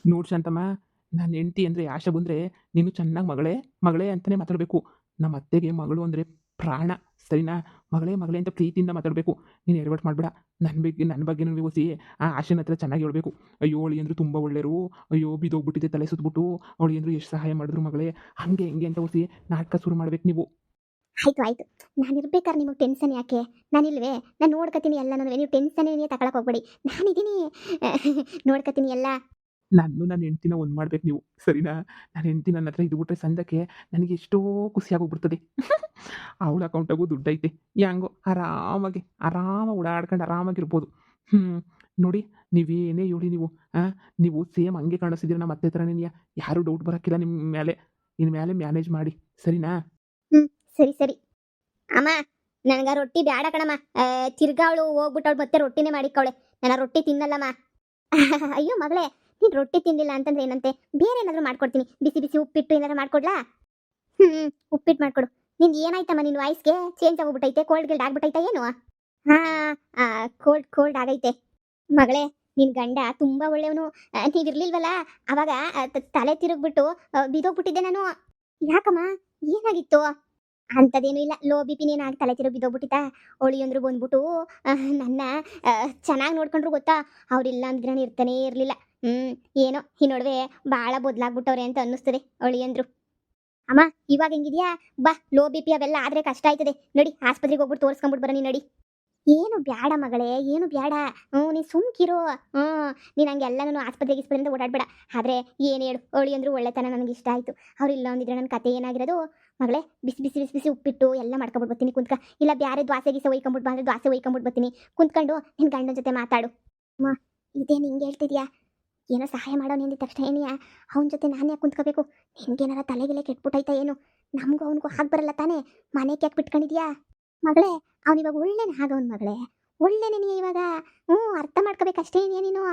ನೋಡು ಶಾಂತಮ್ಮ, ನನ್ನ ಹೆಂಡತಿ ಅಂದರೆ ಆಶೆ ಬಂದರೆ ನೀನು ಚೆನ್ನಾಗಿ ಮಗಳೇ, ಮಗಳೇ ಅಂತಲೇ ಮಾತಾಡಬೇಕು. ನಮ್ಮ ಅತ್ತೆಗೆ ಮಗಳು ಅಂದರೆ ಪ್ರಾಣ, ಸರಿನಾ? ಮಗಳೇ, ಮಗಳೇ ಅಂತ ಪ್ರೀತಿಯಿಂದ ಮಾತಾಡಬೇಕು. ನೀನು ಎಡವಟ್ಟು ಮಾಡಬೇಡ. ನನ್ನ ಬಗ್ಗೆನೂ ಒಸಿ ಆ ಆಶೆನ ಹತ್ರ ಚೆನ್ನಾಗಿ ಹೇಳ್ಬೇಕು. ಅಯ್ಯೋ! ಅಳಿಯಂದ್ರು ತುಂಬ ಒಳ್ಳೆಯರು. ಅಯ್ಯೋ! ಬಿದ್ದೋಗ್ಬಿಟ್ಟಿದೆ ತಲೆ ಸುತ್ತಬಿಟ್ಟು. ಅಳಿಯಂದ್ರು ಎಷ್ಟು ಸಹಾಯ ಮಾಡಿದ್ರು ಮಗಳೇ, ಹಂಗೆ ಹಿಂಗೆ ಅಂತ ಒಸಿ ನಾಟಕ ಶುರು ಮಾಡ್ಬೇಕು ನೀವು. ಆಯ್ತು ಆಯ್ತು. ನಾನಿರ್ಬೇಕಾದ್ರೆ ನಿಮಗೆ ಟೆನ್ಷನ್ ಯಾಕೆ? ನಾನಿಲ್ವೇ? ನಾನು ನೋಡ್ಕೊತೀನಿ ಎಲ್ಲನೂ. ನೀವು ಟೆನ್ಷನ್ನೇ ತಗೊಳಕ್ಕೆ ಹೋಗ್ಬೇಡಿ. ನಾನಿದ್ದೀನಿ. ನೋಡ್ಕೊತೀನಿ ಎಲ್ಲ. ನನ್ನ ಹೆಂಡ್ತಿನ ಒಂದು ಮಾಡ್ಬೇಕು ನೀವು, ಸರಿನಾ? ನನ್ನ ಹೆಂಡ್ತಿ ನನ್ನ ಹತ್ರ ಇದ್ಬಿಟ್ರೆ ಸಂಜಕ್ಕೆ ನನಗೆ ಎಷ್ಟೋ ಖುಷಿಯಾಗೋಗ್ಬಿಡ್ತದೆ. ಅವಳ ಅಕೌಂಟಾಗೂ ದುಡ್ಡೈತೆ. ಹೆಂಗೋ ಆರಾಮಾಗಿ ಓಡಾಡ್ಕೊಂಡು ಆರಾಮಾಗಿರ್ಬೋದು. ಹ್ಞೂ. ನೋಡಿ, ನೀವೇನೇ ಹೇಳಿ ನೀವು, ನೀವು ಸೇಮ್ ಹಂಗೆ ಕಾಣಿಸ್ತಿದ್ದೀರ ನಮ್ಮ ಅತ್ತೆ ಥರನೇಯ. ಯಾರೂ ಡೌಟ್ ಬರೋಕ್ಕಿಲ್ಲ ನಿಮ್ಮ ಮೇಲೆ. ಇನ್ನು ಮೇಲೆ ಮ್ಯಾನೇಜ್ ಮಾಡಿ, ಸರಿನಾ? ಹ್ಞೂ. ಸರಿ ಸರಿ. ಅಮ್ಮ, ನನಗೆ ರೊಟ್ಟಿ ಬ್ಯಾಡ ಕಣಮ್ಮ. ತಿರ್ಗಾ ಅವಳು ಹೋಗ್ಬಿಟ್ಟು ಅವಳು ಮತ್ತೆ ರೊಟ್ಟಿನೇ ಮಾಡಿಕ್ಕವಳೆ. ನಾನು ಆ ರೊಟ್ಟಿ ತಿನ್ನಲ್ಲಮ್ಮ. ಅಯ್ಯೋ ಮಗಳೇ, ನೀನು ರೊಟ್ಟಿ ತಿಂದಿಲ್ಲ ಅಂತಂದ್ರೆ ಏನಂತೆ? ಬೇರೆ ಏನಾದರೂ ಮಾಡ್ಕೊಡ್ತೀನಿ. ಬಿಸಿ ಬಿಸಿ ಉಪ್ಪಿಟ್ಟು ಏನಾದ್ರು ಮಾಡ್ಕೊಡ್ಲಾ? ಹ್ಞೂ. ಉಪ್ಪಿಟ್ಟು ಮಾಡ್ಕೊಡು. ನಿಂದು ಏನಾಯ್ತಮ್ಮ? ನಿನ್ನ ವಾಯ್ಸ್ಗೆ ಚೇಂಜ್ ಆಗೋಗ್ಬಿಟ್ಟೈತೆ. ಕೋಲ್ಡ್ ಗಿಲ್ಡ್ ಆಗ್ಬಿಟ್ಟೈತಾ ಏನು? ಹಾಂ. ಕೋಲ್ಡ್ ಆಗೈತೆ. ಮಗಳೇ, ನಿನ್ನ ಗಂಡ ತುಂಬ ಒಳ್ಳೆಯವನು. ನೀವಿರ್ಲಿಲ್ವಲ್ಲ ಅವಾಗ ತಲೆ ತಿರುಗ್ಬಿಟ್ಟು ಬಿದ್ದೋಗ್ಬಿಟ್ಟಿದ್ದೆ ನಾನು. ಯಾಕಮ್ಮ? ಏನಾಗಿತ್ತು? ಅಂಥದ್ದೇನೂ ಇಲ್ಲ. ಲೋ ಬಿ ಪಿನೇನು ಆಗಿ ತಲೆ ತಿರುಗಿ ಬಿದ್ದೋಗ್ಬಿಟ್ಟಿತ್ತಾ? ಅವಳಿಯಂದ್ರು ಬಂದ್ಬಿಟ್ಟು ನನ್ನ ಚೆನ್ನಾಗಿ ನೋಡ್ಕೊಂಡ್ರು ಗೊತ್ತಾ? ಅವರಿಲ್ಲ ಅಂದಿದ್ರೆ ನಾನು ಇರ್ತಾನೇ ಇರಲಿಲ್ಲ. ಹ್ಞೂ. ಏನೋ ಈ ನಡುವೆ ಭಾಳ ಬದಲಾಗ್ಬಿಟ್ಟವ್ರೆ ಅಂತ ಅನ್ನಿಸ್ತದೆ ಅವಳಿಯಂದ್ರು. ಅಮ್ಮ, ಇವಾಗ ಹೆಂಗಿದ್ಯಾ? ಬಾ, ಲೋ ಬಿ ಪಿ ಅವೆಲ್ಲ ಆದರೆ ಕಷ್ಟ ಆಯ್ತದೆ. ನಡಿ, ಆಸ್ಪತ್ರೆಗೆ ಹೋಗ್ಬಿಟ್ಟು ತೋರಿಸ್ಕೊಂಬಿಟ್ಟು ಬರೋಣ. ನಡಿ. ಏನು ಬ್ಯಾಡ ಮಗಳೇ, ಏನು ಬ್ಯಾಡ. ನೀನು ಸುಮ್ಕಿರು. ಹ್ಞೂ. ನೀನು ಹಂಗೆಲ್ಲನೂ ಆಸ್ಪತ್ರೆಯಿಂದ ಓಡಾಡಬೇಡ. ಆದರೆ ಏನು ಹೇಳು, ಅವಳಿಯಂದ್ರು ಒಳ್ಳೆತನ ನನಗೆ ಇಷ್ಟ ಆಯಿತು. ಅವ್ರಿಲ್ಲ ಅಂದಿದ್ರೆ ನನ್ನ ಕತೆ ಏನಾಗಿರೋದು? ಮಗಳೇ, ಬಿಸಿ ಬಿಸಿ ಬಿಸಿ ಬಿಸಿ ಉಪ್ಪಿಟ್ಟು ಎಲ್ಲ ಮಾಡ್ಕೊಂಬಿಟ್ಟು ಬರ್ತೀನಿ, ಕುಂತ್ಕ. ಇಲ್ಲ ಬ್ಯಾರೆ ದ್ವಾಸೆ ಗೀಸೆ ಒಯ್ಕೊಂಬಿಟ್ಟು ಬಾ ಅಂದರೆ ದ್ವಾಸೆ ಒಯ್ಕೊಂಬಿಟ್ಟು ಬರ್ತೀನಿ. ಕುಂತ್ಕೊಂಡು ನಿನ್ನ ಗಂಡನ ಜೊತೆ ಮಾತಾಡು. ಅಮ್ಮ, ಇದೇನು ಹಿಂಗೆ ಹೇಳ್ತಿದ್ಯಾ? ಏನೋ ಸಹಾಯ ಮಾಡೋನು ಅಂದಿದ ತಕ್ಷಣ ಏನಿಯಾ ಅವನ ಜೊತೆ ನಾನು ಯಾಕೆ ಕುಂತ್ಕೋಬೇಕು? ನಿನ್ಗೇನಾರ ತಲೆಗೆಲೆ ಕೆಟ್ಬಿಟ್ಟೈತಾ ಏನು? ನಮಗೂ ಅವನಿಗೂ ಹಾಗೆ ಬರಲ್ಲ ತಾನೇ? ಮನೆಗೆ ಯಾಕೆ ಬಿಟ್ಕೊಂಡಿದ್ಯಾ? ಮಗಳೇ, ಅವನಿವಾಗ ಒಳ್ಳೆನೇ ಆಗವನು ಮಗಳೇ. ಒಳ್ಳೆನೇ ನೀ ಇವಾಗ. ಹ್ಞೂ, ಅರ್ಥ ಮಾಡ್ಕೋಬೇಕಷ್ಟೇ ನೀನು.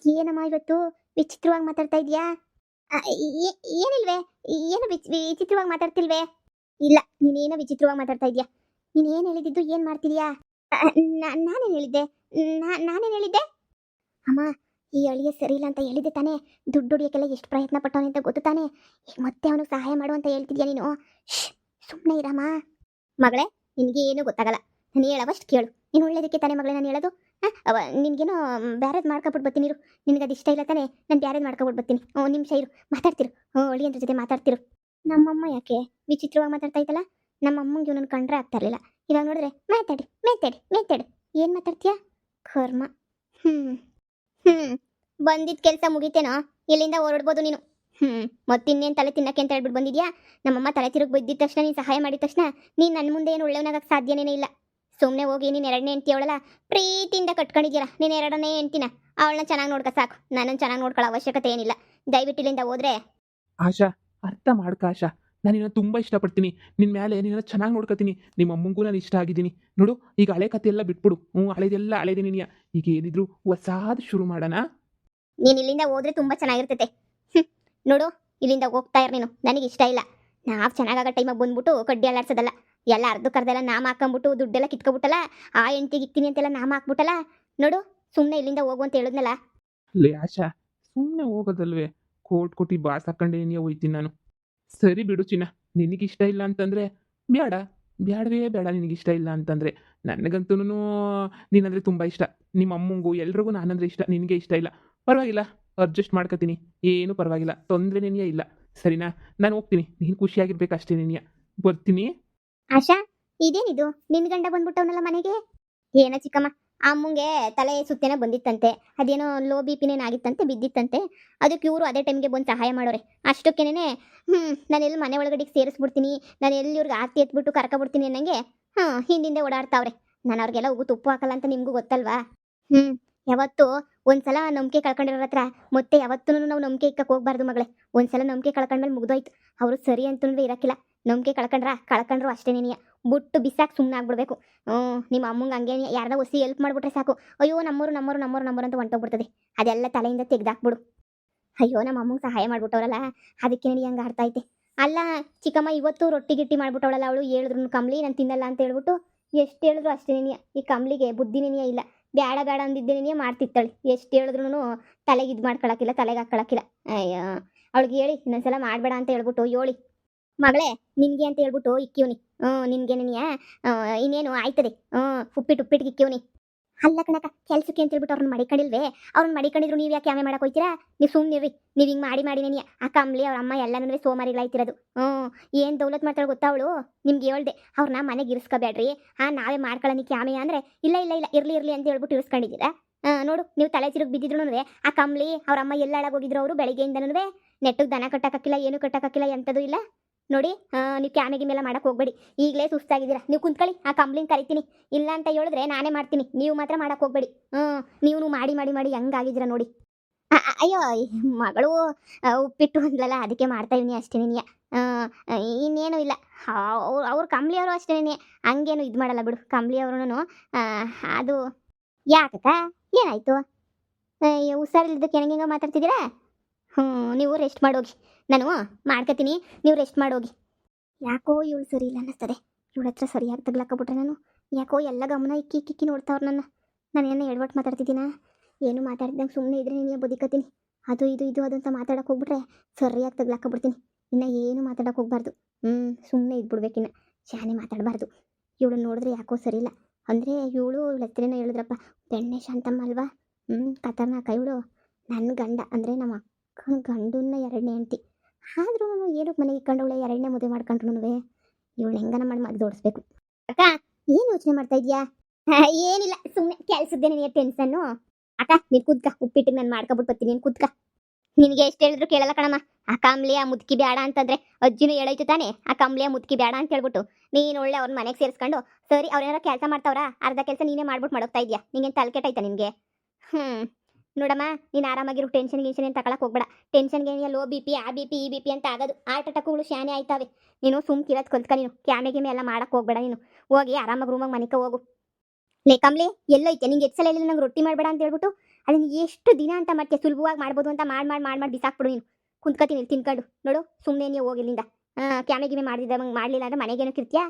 ಏನಮ್ಮ ಇವತ್ತು ವಿಚಿತ್ರವಾಗಿ ಮಾತಾಡ್ತಾ ಇದೀಯಾ? ಏನಿಲ್ವೇ? ಏನು ವಿಚಿತ್ರವಾಗಿ ಮಾತಾಡ್ತಿಲ್ವೇ? ಇಲ್ಲ, ನೀನೇನೋ ವಿಚಿತ್ರವಾಗಿ ಮಾತಾಡ್ತಾ ಇದೀಯಾ. ನೀನೇನು ಹೇಳಿದ್ದು? ಏನು ಮಾಡ್ತಿದೀಯಾ? ನಾನೇನು ಹೇಳಿದ್ದೆ? ನಾನೇನು ಹೇಳಿದ್ದೆ? ಅಮ್ಮ, ಈ ಅಳಿಯ ಸರಿ ಇಲ್ಲ ಅಂತ ಹೇಳಿದ್ದೆ ತಾನೇ? ದುಡ್ಡು ಹೊಡಿಯೋಕ್ಕೆಲ್ಲ ಎಷ್ಟು ಪ್ರಯತ್ನ ಪಟ್ಟವನೆ ಅಂತ ಗೊತ್ತು ತಾನೇ? ಈಗ ಮತ್ತೆ ಅವನಿಗೆ ಸಹಾಯ ಮಾಡು ಅಂತ ಹೇಳ್ತಿದ್ಯಾ ನೀನು? ಸುಮ್ಮನೆ ಇರಮ್ಮ. ಮಗಳೇ, ನಿನಗೆ ಏನೂ ಗೊತ್ತಾಗಲ್ಲ. ನಾನು ಹೇಳವಷ್ಟು ಕೇಳು. ನೀನು ಒಳ್ಳೇದಕ್ಕೆ ತಾನೇ ಮಗಳೇ ನಾನು ಹೇಳೋದು? ನಿನಗೇನೋ ಬ್ಯಾರೇದು ಮಾಡ್ಕೊಬಿಟ್ಟು ಬರ್ತೀನಿ ಇರು. ನಿನಗೆ ಅದು ಇಷ್ಟ ಇಲ್ಲ ತಾನೇ? ನಾನು ಬ್ಯಾರೇದು ಮಾಡ್ಕೊಬಿಟ್ಟು ಬರ್ತೀನಿ. ನಿಮಿಷ ಇರು, ಮಾತಾಡ್ತಿರು. ಅಳಿಯಂದ್ರ ಜೊತೆ ಮಾತಾಡ್ತಿರು. ನಮ್ಮಮ್ಮ ಯಾಕೆ ವಿಚಿತ್ರವಾಗಿ ಮಾತಾಡ್ತಾ ಇದ್ದಲ್ಲ? ನಮ್ಮಮ್ಮಂಗೆ ಇವನನ್ನು ಕಂಡ್ರೆ ಆಗ್ತಾ ಇರಲಿಲ್ಲ. ಇವಾಗ ನೋಡಿದ್ರೆ ಮಾತಾಡಿ ಮಾತಾಡಿ ಮಾತಾಡು. ಏನು ಮಾತಾಡ್ತೀಯಾ? ಕರ್ಮ. ಹ್ಞೂ. ಹ್ಞೂ. ಬಂದಿದ್ದ ಕೆಲಸ ಮುಗಿತೇನೋ? ಇಲ್ಲಿಂದ ಹೊರಡ್ಬೋದು ನೀನು. ಹ್ಞೂ. ಮತ್ತಿನ್ನೇನು ತಲೆ ತಿನ್ನಕ್ಕೆ ಅಂತ ಹೇಳ್ಬಿಟ್ಟು ಬಂದಿದ್ಯಾ? ನಮ್ಮಮ್ಮ ತಲೆ ತಿರುಗಿ ಬಿದ್ದಿದ ತಕ್ಷಣ ನೀನು ಸಹಾಯ ಮಾಡಿದ ತಕ್ಷಣ ನೀನು ನನ್ನ ಮುಂದೆ ಏನು ಒಳ್ಳೆಯವನಾಗಕ್ಕೆ ಸಾಧ್ಯನೇ ಇಲ್ಲ. ಸುಮ್ಮನೆ ಹೋಗಿ ನೀನು ಎರಡನೇ ಹೆಂಡ್ತಿ ಅವಳಲ್ಲ, ಪ್ರೀತಿಯಿಂದ ಕಟ್ಕೊಂಡಿದ್ದೀರ ನೀನು ಎರಡನೇ ಹೆಂಡ್ತಿನ. ಅವಳನ್ನ ಚೆನ್ನಾಗಿ ನೋಡ್ಕೊ ಸಾಕು. ನನ್ನನ್ನು ಚೆನ್ನಾಗಿ ನೋಡ್ಕೊಳ್ಳೋ ಅವಶ್ಯಕತೆ ಏನಿಲ್ಲ. ದಯವಿಟ್ಟು ಇಲ್ಲಿಂದ ಹೋದ್ರೆ. ಆಶಾ, ಅರ್ಥ ಮಾಡ್ಕ ಆಶಾ. ನಾನು ನಿನ್ನ ತುಂಬ ಇಷ್ಟಪಡ್ತೀನಿ. ನಿನ್ನ ಮೇಲೆ ನಿನ್ನನ್ನು ಚೆನ್ನಾಗಿ ನೋಡ್ಕೊತೀನಿ. ನಿಮ್ಮ ಅಮ್ಮಂಗೂ ನಾನು ಇಷ್ಟ ಆಗಿದ್ದೀನಿ. ನೋಡು, ಈಗ ಹಳೆ ಕತೆ ಎಲ್ಲ ಬಿಟ್ಬಿಡು. ಹಳೆದೆಲ್ಲ ಹಳೆದೇ ನೀನು. ಈಗ ಏನಿದ್ರು ಹೊಸಾದು ಶುರು ಮಾಡೋಣ. ನೀನು ಇಲ್ಲಿಂದ ಹೋದ್ರೆ ತುಂಬ ಚೆನ್ನಾಗಿರ್ತೈತೆ. ನೋಡು, ಇಲ್ಲಿಂದ ಹೋಗ್ತಾ ಇರು ನೀನು. ನನಗೆ ಇಷ್ಟ ಇಲ್ಲ. ನಾವು ಚೆನ್ನಾಗಾಗೋ ಟೈಮಾಗಿ ಬಂದ್ಬಿಟ್ಟು ಕಡ್ಡಿ ಅಲ್ಲಾಡ್ಸೋದಲ್ಲ. ಎಲ್ಲ ಅರ್ಧಕ್ಕರ್ಧೆಲ್ಲ ನಾಮ ಹಾಕೊಂಬಿಟ್ಟು ದುಡ್ಡೆಲ್ಲ ಕಿತ್ಕೊಬಿಟ್ಟಲ್ಲ. ಆ ಹೆಂಡ್ತಿಗೆ ಇಕ್ತೀನಿ ಅಂತೆಲ್ಲ ನಾಮ ಹಾಕ್ಬಿಟ್ಟಲ್ಲ. ನೋಡು, ಸುಮ್ಮನೆ ಇಲ್ಲಿಂದ ಹೋಗು ಅಂತ ಹೇಳಿದ್ನಲ್ಲ. ಲೇ ಆಶಾ, ಸುಮ್ಮನೆ ಹೋಗೋದಲ್ವೇ? ಕೋಟ್ ಕೊಟ್ಟು ಬಾಸ್ ಹಾಕೊಂಡೇ ನೀ ಹೋಯ್ತೀನಿ ನಾನು. ಸರಿ ಬಿಡು ಚಿನ್ನ. ನಿನಗಿಷ್ಟ ಇಲ್ಲ ಅಂತಂದರೆ ಬೇಡ. ಬೇಡವೇ ಬೇಡ ನಿನಗಿಷ್ಟ ಇಲ್ಲ ಅಂತಂದರೆ. ನನಗಂತೂ ನೀನಂದರೆ ತುಂಬ ಇಷ್ಟ. ನಿಮ್ಮ ಅಮ್ಮಂಗೂ ಎಲ್ರಿಗೂ ನಾನಂದರೆ ಇಷ್ಟ. ನಿನಗೆ ಇಷ್ಟ ಇಲ್ಲ. ಪರವಾಗಿಲ್ಲ, ಅಡ್ಜಸ್ಟ್ ಮಾಡ್ಕೊತೀನಿ. ಏನೂ ಪರವಾಗಿಲ್ಲ, ತೊಂದರೆನೇನಿಯ ಇಲ್ಲ. ಸರಿನಾ? ನಾನು ಹೋಗ್ತೀನಿ. ನೀನು ಖುಷಿಯಾಗಿರ್ಬೇಕು ಅಷ್ಟೇ ನೀನಿಯ. ಬರ್ತೀನಿ. ಆಶಾ, ಇದೇನಿದು? ನಿನ್ನ ಗಂಡ ಬಂದ್ಬಿಟ್ಟವನಲ್ಲ ಮನೆಗೆ? ಏನೋ ಚಿಕ್ಕಮ್ಮ, ಆ ಅಮ್ಮಂಗೆ ತಲೆ ಸುತ್ತೇನೋ ಬಂದಿತ್ತಂತೆ. ಅದೇನೋ ಲೋ ಬಿ ಪಿನೇನು ಆಗಿತ್ತಂತೆ, ಬಿದ್ದಿತ್ತಂತೆ. ಅದಕ್ಕೆ ಇವರು ಅದೇ ಟೈಮ್ಗೆ ಬಂದು ಸಹಾಯ ಮಾಡೋರೆ. ಅಷ್ಟಕ್ಕೇನೆ ನಾನು ಎಲ್ಲಿ ಮನೆ ಒಳಗಡೆಗೆ ಸೇರಿಸ್ಬಿಡ್ತೀನಿ, ನಾನು ಎಲ್ಲಿ ಇವ್ರಿಗೆ ಆರ್ತಿ ಎತ್ಬಿಟ್ಟು ಕರ್ಕೊಬಿಡ್ತೀನಿ ಅನ್ನಂಗೆ ಹಿಂದಿಂದೆ ಓಡಾಡ್ತಾವ್ರೆ. ನಾನು ಅವ್ರಿಗೆಲ್ಲ ಉಗು ತುಪ್ಪು ಹಾಕಲ್ಲ ಅಂತ ನಿಮಗೂ ಗೊತ್ತಲ್ವಾ? ಹ್ಞೂ. ಯಾವತ್ತೂ ಒಂದ್ಸಲ ನಂಬಿಕೆ ಕಳ್ಕೊಂಡಿರೋರ ಹತ್ರ ಮತ್ತೆ ಯಾವತ್ತೂ ನಾವು ನಂಬಿಕೆ ಇಕ್ಕಕ್ಕೆ ಹೋಗ್ಬಾರ್ದು ಮಗಳೇ. ಒಂದ್ಸಲ ನಂಬಿಕೆ ಕಳ್ಕೊಂಡ್ಮೇಲೆ ಮುಗ್ದೋಯ್ತು. ಅವರು ಸರಿ ಅಂತೂ ಇರೋಕ್ಕಿಲ್ಲ. ನಂಬಿಕೆ ಕಳ್ಕೊಂಡ್ರು ಅಷ್ಟೇ ನೀನು ಬುಟ್ಟು ಬಿಸಾಕಿ ಸುಮ್ಮನೆ ಆಗ್ಬಿಡ್ಬೇಕು. ನಿಮ್ಮ ಅಮ್ಮಂಗೆ ಹಂಗೆ ಯಾರ್ದ ಒಸಿ ಹೆಲ್ಪ್ ಮಾಡಿಬಿಟ್ರೆ ಸಾಕು. ಅಯ್ಯೋ ನಮ್ಮರು ಅಂತ ಹೊಂಟೋಗ್ಬಿಡ್ತದೆ. ಅದೆಲ್ಲ ತಲೆಯಿಂದ ತೆಗ್ದಾಕ್ಬಿಡು. ಅಯ್ಯೋ, ನಮ್ಮ ಅಮ್ಮಂಗೆ ಸಹಾಯ ಮಾಡ್ಬಿಟ್ಟವ್ರಲ್ಲ, ಅದಕ್ಕೆ ನನಗೆ ಹಂಗೆ ಅರ್ಥ ಐತೆ. ಅಲ್ಲ ಚಿಕ್ಕಮ್ಮ, ಇವತ್ತು ರೊಟ್ಟಿ ಗಿಟ್ಟಿ ಮಾಡ್ಬಿಟ್ಟವಳಲ್ಲ ಅವಳು. ಹೇಳಿದ್ರು ಕಂಬ್ಲಿ ನಾನು ತಿನ್ನಲ್ಲ ಅಂತ ಹೇಳ್ಬಿಟ್ಟು ಎಷ್ಟು ಹೇಳಿದ್ರು ಅಷ್ಟೇ. ಈ ಕಂಬ್ಲಿಗೆ ಬುದ್ಧಿನೇ ಇಲ್ಲ. ಬೇಡ ಬೇಡ ಅಂದಿದ್ದೇನೆ ಮಾಡ್ತಿತ್ತಾಳೆ. ಎಷ್ಟು ಹೇಳಿದ್ರು ತಲೆಗೆ ಇದು ಮಾಡ್ಕೊಳಕಿಲ್ಲ, ತಲೆಗೆ ಹಾಕೊಳಕಿಲ್ಲ. ಅಯ್ಯೋ, ಅವಳಿಗೆ ಹೇಳಿ ಇನ್ನೊಂದ್ಸಲ ಮಾಡಬೇಡ ಅಂತ ಹೇಳ್ಬಿಟ್ಟು ಹೇಳಿ. ಮಗಳೇ, ನಿನ್ಗೆ ಅಂತ ಹೇಳ್ಬಿಟ್ಟು ಇಕ್ಕಿವ್ನಿ. ನಿನ್ಗೆ ನೀನಿಯ ಇನ್ನೇನು ಆಯ್ತದೆ. ಉಪ್ಪಿಟ್ಟಿಗೆ ಇಕ್ಕಿವ್ನಿ. ಅಲ್ಲ ಕಣಕ, ಕೆಲ್ಸಕ್ಕೆ ಅಂತ ಹೇಳ್ಬಿಟ್ಟು ಅವ್ರನ್ನ ಮಡಿಕೊಂಡಿಲ್ವೇ? ಅವ್ರನ್ನ ಮಡಿಕೊಂಡಿದ್ರು ನೀವು ಯಾಕೆ ಆಮೆ ಮಾಡಕ್ ಹೋಯ್ತೀರಾ? ನೀವು ಸುಮ್ಮನಿರ್ರಿ. ನೀವು ಹಿಂಗೆ ಮಾಡಿ ನೆನೆಯ ಆ ಕಮ್ಲಿ ಅವ್ರ ಅಮ್ಮ ಎಲ್ಲನೂ ಸೋಮಾರಿಗಳಾಯ್ತಿರೋದು. ಏನು ದೌಲತ್ ಮಾಡ್ತಾಳೆ ಗೊತ್ತಾ ಅವಳು? ನಿಮ್ಗೆ ಹೇಳ್ದೆ ಅವ್ರನ್ನ ಮನೆಗೆ ಇರಿಸ್ಕೋಬೇಡ್ರಿ, ನಾವೇ ಮಾಡ್ಕೊಳ್ಳೋನಿಕ್ಕೆ ಆಮೆ ಅಂದ್ರೆ ಇಲ್ಲ ಇಲ್ಲ ಇಲ್ಲ ಇರ್ಲಿ ಅಂತ ಹೇಳ್ಬಿಟ್ಟು ಇರಿಸ್ಕೊಂಡಿದ್ದೀರಾ. ನೋಡು, ನೀವು ತಲೆ ತಿರುಗಿ ಬಿದ್ದಿದ್ರು ಆ ಕಮ್ಲಿ ಅವ್ರ ಅಮ್ಮ ಎಲ್ಲ ಹಾಳಾಗೋಗಿದ್ರು. ಅವರು ಬೆಳಿಗ್ಗೆಯಿಂದನೂ ನೆಟ್ಟಿಗೆ ದನ ಕಟ್ಟಕ್ಕಾಕಿಲ್ಲ, ಏನು ಕಟ್ಟಕ್ಕಾಕಿಲ್ಲ, ಎಂಥದ್ದು ಇಲ್ಲ ನೋಡಿ. ನೀವು ಕ್ಯಾಮೆಗೆ ಮೇಲೆ ಮಾಡಕ್ಕೆ ಹೋಗ್ಬೇಡಿ. ಈಗಲೇ ಸುಸ್ತಾಗಿದ್ದೀರಾ. ನೀವು ಕುಂತ್ಕೊಳ್ಳಿ, ಆ ಕಂಪ್ಲೇಂಟ್ ಕರಿತೀನಿ. ಇಲ್ಲ ಅಂತ ಹೇಳಿದ್ರೆ ನಾನೇ ಮಾಡ್ತೀನಿ, ನೀವು ಮಾತ್ರ ಮಾಡಕ್ಕೆ ಹೋಗ್ಬೇಡಿ. ನೀವು ಮಾಡಿ ಹೆಂಗಾಗಿದ್ದೀರಾ ನೋಡಿ. ಅಯ್ಯೋ, ಈ ಮಗಳು ಉಪ್ಪಿಟ್ಟು ಅಂದ್ಲಲ್ಲ, ಅದಕ್ಕೆ ಮಾಡ್ತಾ ಇದೀನಿ ಅಷ್ಟೇ. ನೀನು ಇನ್ನೇನು ಇಲ್ಲ. ಅವ್ರು ಕಂಬ್ಳಿಯವರು ಅಷ್ಟೇ, ಹಂಗೇನು ಇದು ಮಾಡಲ್ಲ ಬಿಡು. ಕಂಬ್ಳಿಯವ್ರೂ ಅದು ಯಾಕಕ್ಕ, ಏನಾಯ್ತು? ಹುಷಾರಿಲ್ಲದಕ್ಕೆ ಹೆಂಗೆ ಮಾತಾಡ್ತಿದ್ದೀರಾ? ನೀವು ರೆಸ್ಟ್ ಮಾಡೋಗಿ, ನಾನು ಮಾಡ್ಕೊತೀನಿ, ನೀವು ರೆಸ್ಟ್ ಮಾಡೋಗಿ. ಯಾಕೋ ಇವಳು ಸರಿ ಇಲ್ಲ ಅನ್ನಿಸ್ತದೆ. ಇವಳ ಹತ್ರ ಸರಿಯಾಗಿ ತಗ್ಲಾಕಬಿಟ್ರೆ ನಾನು ಯಾಕೋ ಎಲ್ಲ ಗಮನ ಇಕ್ಕಿ ನೋಡ್ತಾವ್ರು ನನ್ನ. ನಾನೇನು ಎಡವಟ್ಟು ಮಾತಾಡ್ತಿದ್ದೀನ? ಏನು ಮಾತಾಡ್ದಂಗೆ ಸುಮ್ಮನೆ ಇದ್ರೆ ನೀನು ಬದುಕತ್ತೀನಿ. ಅದು ಇದು ಅದು ಅಂತ ಮಾತಾಡೋಕೆ ಹೋಗ್ಬಿಟ್ರೆ ಸರಿಯಾಗಿ ತಗ್ಲಾಕಬಿಡ್ತೀನಿ. ಇನ್ನು ಏನು ಮಾತಾಡೋಕೆ ಹೋಗ್ಬಾರ್ದು. ಸುಮ್ಮನೆ ಇದ್ಬಿಡ್ಬೇಕಿನ್ನ, ಶಾನೆ ಮಾತಾಡಬಾರ್ದು. ಇವಳು ನೋಡಿದ್ರೆ ಯಾಕೋ ಸರಿ ಇಲ್ಲ. ಅಂದರೆ ಇವಳ ಹತ್ರನೇ ಹೇಳಿದ್ರಪ್ಪ, ಬೆಣ್ಣೆ ಶಾಂತಮ್ಮ ಅಲ್ವಾ? ಖತರ್ನಾಕ ಇವಳು. ನನ್ನ ಗಂಡ ಅಂದರೆ ನಮ್ಮ ಅಕ್ಕನ ಗಂಡನ್ನ ಎರಡನೇ ಹೆಂಡ್ತಿ. ಆದ್ರೂ ಏನಕ್ಕೆ ಮನೆಗೆ ಇಟ್ಕೊಂಡವಳೆ? ಎರಡನೇ ಮದುವೆ ಮಾಡ್ಕೊಂಡ್ರು ಇವಳು ಹೆಂಗನ ಮಾಡಿ ಮದ್ದು ಓಡಿಸ್ಬೇಕು. ಅಕ್ಕ, ಏನು ಯೋಚನೆ ಮಾಡ್ತಾ ಇದೀಯಾ? ಏನಿಲ್ಲ, ಸುಮ್ಮನೆ ಕೆಲ್ಸದ್ದೇ ನಿನಗೆ ಟೆನ್ಷನ್ನು. ಅಕ್ಕ, ನೀನು ಕುದ್ಕ, ಉಪ್ಪಿಟ್ಟಿಗೆ ನಾನು ಮಾಡ್ಕೊಬಿಟ್ಟು ಬರ್ತೀನಿ, ನೀನು ಕುದ್ಕ. ನಿನಗೆ ಎಷ್ಟು ಹೇಳಿದ್ರು ಕೇಳಲ್ಲ ಕಣಮ್ಮ. ಆ ಕಂಬ್ಲಿಯ ಮುದುಕಿ ಬೇಡ ಅಂತಂದ್ರೆ ಅಜ್ಜಿನೂ ಹೇಳೈತು ತಾನೆ, ಆ ಕಂಬ್ಲಿಯ ಮುದುಕಿ ಬೇಡ ಅಂತ ಹೇಳ್ಬಿಟ್ಟು ನೀನು ಒಳ್ಳೆ ಅವ್ರ ಮನೆಗೆ ಸೇರಿಸ್ಕೊಂಡು ಸರಿ ಅವ್ರೇನಾರ ಕೆಲಸ ಮಾಡ್ತಾವ್ರ, ಅರ್ಧ ಕೆಲಸ ನೀನೇ ಮಾಡ್ಬಿಟ್ಟು ಮಾಡೋಗ್ತಾ ಇದೆಯಾ? ನಿಂಗೇನು ತಲೆ ಕೆಟ್ಟಾಯ್ತಾ ನಿನಗೆ? ನೋಡಮ್ಮ, ನೀನು ಆರಾಮಾಗಿರು. ಟೆನ್ಷನ್ ಏನು ತಗೊಳಕ್ಕೆ ಹೋಗ್ಬೇಡ. ಟೆನ್ಷನ್ಗೆ ಲೋ ಬಿ ಪಿ, ಆ ಬಿ ಪಿ, ಈ ಬಿ ಪಿ ಅಂತ ಆಗೋದು. ಹಾರ್ಟ್ ಅಟ್ಯಾಕ್ಗಳು ಶಾನೆ ಆಯ್ತಾವೆ. ನೀನು ಸುಮ್ಕಿರೋದು ಕಲ್ತ್ಕ. ನೀನು ಕ್ಯಾಮೆಗೆ ಎಲ್ಲ ಮಾಡಕ್ಕೆ ಹೋಗ್ಬೇಡ. ನೀನು ಹೋಗಿ ಆರಾಮಾಗಿ ರೂಮಾಗಿ ಮನೆಗೆ ಹೋಗು. ಲೇ ಕಮ್ಲಿ, ಎಲ್ಲೈತೆ ನಿಂಗೆ? ಎಷ್ಟು ಸಲ ಹೇಳಿಲ್ಲ ನಂಗೆ ರೊಟ್ಟಿ ಮಾಡಬೇಡ ಅಂತ ಹೇಳ್ಬಿಟ್ಟು? ಅದನ್ನು ಎಷ್ಟು ದಿನ ಅಂತ ಮಾಡ್ತೀಯ? ಸುಲಭವಾಗಿ ಮಾಡ್ಬೋದು ಅಂತ ಮಾಡಿ ಬಿಸಾಕ್ಬಿಡು. ನೀನು ಕುಂತ್ಕೊತೀನಿ ತಿನ್ಕೊಂಡು. ನೋಡು, ಸುಮ್ಮನೆ ನೀವು ಹೋಗಿಲ್ಲಿಂದ. ಕ್ಯಾಮೆಗೆ ಮಾಡಿದ್ದ ಮಾಡಲಿಲ್ಲ ಅಂದ್ರೆ ಮನೆಗೇನು ಕಿರ್ತೀಯಾ?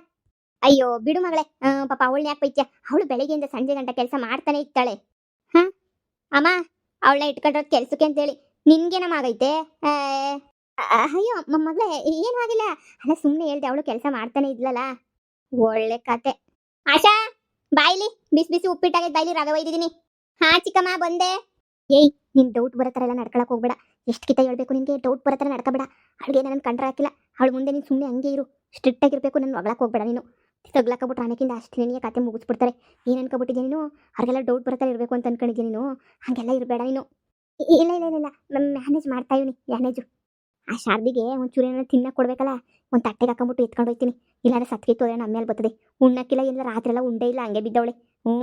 ಅಯ್ಯೋ ಬಿಡು ಮಗಳೇ. ಪಾಪ ಅವಳನ್ನ ಯಾಕೆ ಬೈತ್ಯಾ? ಅವಳು ಬೆಳಗ್ಗೆಯಿಂದ ಸಂಜೆ ಗಂಟ ಕೆಲಸ ಮಾಡ್ತಾನೆ ಇರ್ತಾಳೆ. ಅಮ್ಮ, ಅವಳನ್ನ ಇಟ್ಕೊಂಡ್ರದ್ ಕೆಲ್ಸಕ್ಕೆ ಅಂತೇಳಿ ನಿನ್ಗೇನಮ್ಮ ಆಗೈತೆ? ಅಯ್ಯೋ ಮಗಳೇ, ಏನೂ ಆಗಿಲ್ಲ. ಅಲ್ಲ, ಸುಮ್ಮನೆ ಹೇಳ್ದೆ, ಅವಳು ಕೆಲಸ ಮಾಡ್ತಾನೆ ಇದ್ಲಲ್ಲ. ಒಳ್ಳೆ ಕತೆ. ಆಶಾ, ಬಾಯ್ಲಿ ಬಿಸಿ ಉಪ್ಪಿಟ್ಟಾಗೈತೆ, ಬಾಯ್ಲಿ ರವೆ ಒಯ್ದಿದ್ದೀನಿ. ಹಾ ಚಿಕ್ಕಮ್ಮ, ಬಂದೆ. ಏಯ್, ನಿನ್ ಡೌಟ್ ಬರತ್ತರ ಎಲ್ಲ ನಡ್ಕೊಳಕ್ ಹೋಗ್ಬೇಡ. ಎಷ್ಟು ಕಿತ ಹೇಳ್ಬೇಕು ನಿನ್ಗೆ? ಡೌಟ್ ಬರತ್ತರ ನಡ್ಕೋಬೇಡ. ಅವಳಿಗೆ ನನ್ನ ಕಂಡ್ರೆ ಹಾಕಿಲ್ಲ. ಅವಳು ಮುಂದೆ ನೀನು ಸುಮ್ಮನೆ ಹಂಗೆ ಇರು. ಸ್ಟ್ರಿಕ್ಟ್ ಆಗಿರ್ಬೇಕು. ನನ್ನ ಒಗ್ಳಕ್ಕೆ ಹೋಗ್ಬೇಡ ನೀನು. ತಗ್ಲಾಕಬಿಟ್ರೆ ಆಮೇಕಿಂದ ಅಷ್ಟು ನಿನಗೆ ಕತೆ ಮುಗಿಸ್ಬಿಡ್ತಾರೆ. ಏನು ಅನ್ಕೊಬಿಟ್ಟಿದ್ದೆ ನೀನು? ಅವ್ರಿಗೆಲ್ಲ ಡೌಟ್ ಬರ್ತಾರೆ ಇರಬೇಕು ಅಂತ ಅನ್ಕೊಂಡಿದ್ದೆ ನೀನು. ಹಾಗೆಲ್ಲ ಇರಬೇಡ ನೀನು. ಇಲ್ಲ ಇಲ್ಲ ಇಲ್ಲ ಇಲ್ಲ, ಮ್ಯಾನೇಜ್ ಮಾಡ್ತಾ ಇವನಿ ಮ್ಯಾನೇಜು. ಆ ಶಾರ್ದಿಗೆ ಒಂಚೂರು ಏನಾದ್ರು ತಿನ್ನಕ್ಕೆ ಕೊಡ್ಬೇಕಲ್ಲ, ಒಂದು ತಟ್ಟೆಗೆ ಹಾಕೊಂಬಿಟ್ಟು ಎತ್ಕೊಂಡು ಹೋಗ್ತೀನಿ. ಇಲ್ಲಾಂದ್ರೆ ಸತ್ಕಿತ್ತು ಹೋದ್ರೆ ನಮ್ಮ ಮೇಲೆ ಬರ್ತದೆ. ಉಣ್ಣಕ್ಕಿಲ್ಲ, ಇಲ್ಲ ರಾತ್ರಿ ಎಲ್ಲ ಉಂಡೆ ಇಲ್ಲ, ಹಂಗೆ ಬಿದ್ದವಳೆ.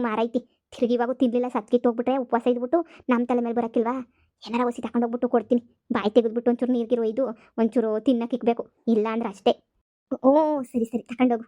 ಮಾರೈತಿ. ತಿರುಗಿ ಇವಾಗ ತಿನ್ನಲಿಲ್ಲ, ಸತ್ಕಿತ್ತು ಹೋಗ್ಬಿಟ್ರೆ ಉಪವಾಸ ಇದ್ಬಿಟ್ಟು ನಮ್ಮ ತಲೆ ಮೇಲೆ ಬರೋಕ್ಕಿಲ್ವಾ? ಏನಾರ ಒಸಿ ತಗೊಂಡು ಹೋಗ್ಬಿಟ್ಟು ಕೊಡ್ತೀನಿ. ಬಾಯಿ ತೆಗೆದ್ಬಿಟ್ಟು ಒಂಚೂರು ನೀರ್ಗಿರು ಒಯ್ದು ಒಂಚೂರು ತಿನ್ನಕ್ಕೆ ಇಕ್ಬೇಕು. ಇಲ್ಲ ಅಂದ್ರೆ ಅಷ್ಟೇ. ಸರಿ ತಗೊಂಡೋಗು.